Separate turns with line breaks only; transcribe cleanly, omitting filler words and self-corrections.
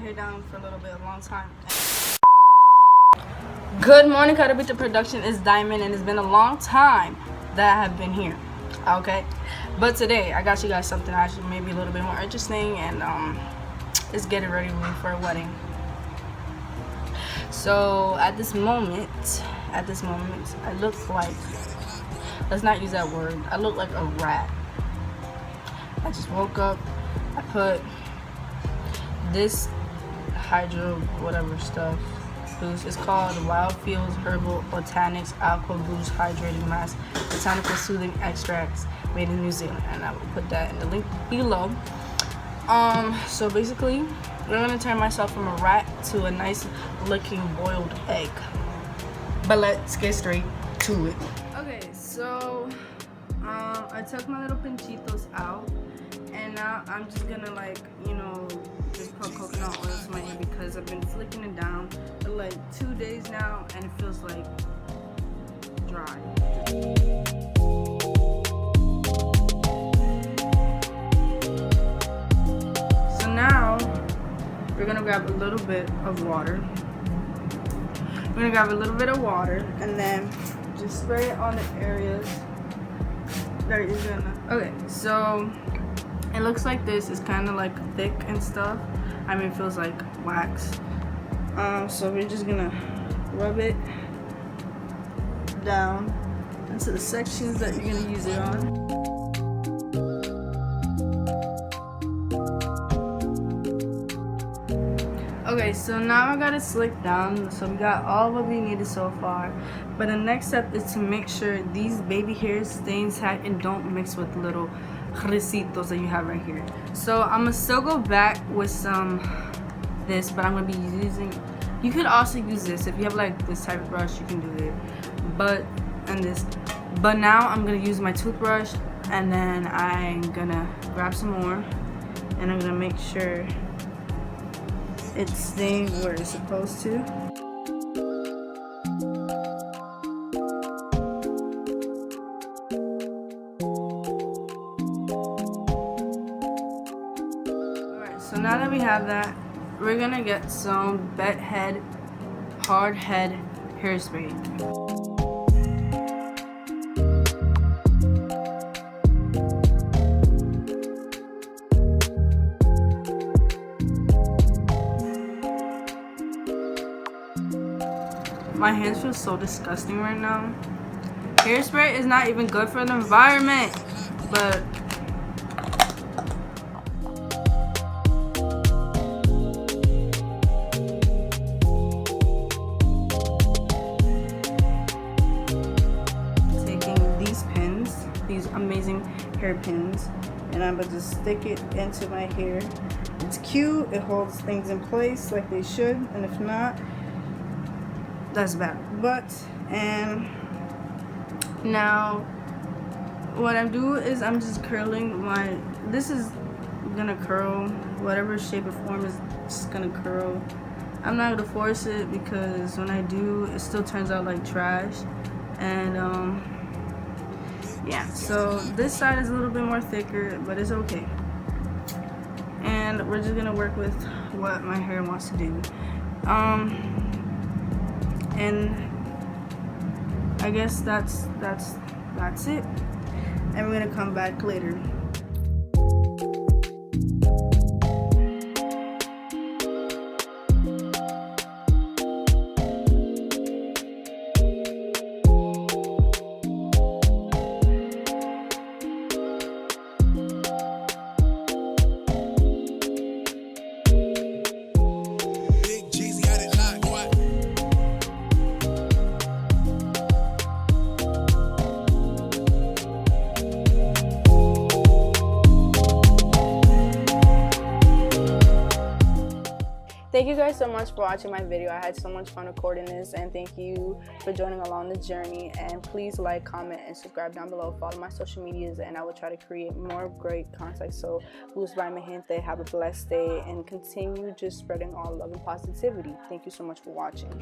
hair down for a little bit, a long time. Good morning, Carabita Production. It's Diamond, and it's been a long time that I have been here. Okay, but today I got you guys something actually maybe a little bit more interesting, and it's getting ready for a wedding. So at this moment, I look like, let's not use that word, I look like a rat. I just woke up, I put this hydro whatever stuff boost. It's called Wild Fields Herbal Botanics Aqua Boost Hydrating Mask Botanical Soothing Extracts made in New Zealand, and I will put that in the link below. So basically we're gonna turn myself from a rat to a nice looking boiled egg, but let's get straight to it. Okay, so I took my little pinchitos out, and now I'm just gonna, like, you know, just put coconut oil to my hair because I've been flicking it down for like 2 days now and it feels like dry. So now we're gonna grab a little bit of water. And then just spray it on the areas that you're gonna. Okay, so it looks like this. It's kind of like thick and stuff. I mean, it feels like wax. So we're just gonna rub it down into the sections that you're gonna use it on. Okay, so now I got it slicked down, so we got all what we needed so far. But the next step is to make sure these baby hairs stay intact and don't mix with little risitos that you have right here. So I'm gonna still go back with some this, but I'm gonna be using, you could also use this if you have like this type of brush, you can do it, but now I'm gonna use my toothbrush, and then I'm gonna grab some more, and I'm gonna make sure it's staying where it's supposed to. Alright, so now that we have that, we're gonna get some hard head hairspray. My hands feel so disgusting right now. Hairspray is not even good for the environment, but taking these pins, these amazing hair pins, and I'm going to stick it into my hair. It's cute, it holds things in place like they should, and if not, that's bad. And now what I do is I'm just curling this is gonna curl whatever shape or form is just gonna curl. I'm not gonna force it because when I do, it still turns out like trash. And yeah, so this side is a little bit more thicker, but it's okay. And we're just gonna work with what my hair wants to do. And I guess that's it, and we're gonna come back later. Thank you guys so much for watching my video. I had so much fun recording this, and thank you for joining along the journey. And please like, comment, and subscribe down below. Follow my social medias, and I will try to create more great content. So, luz by mi gente. Have a blessed day, and continue just spreading all love and positivity. Thank you so much for watching.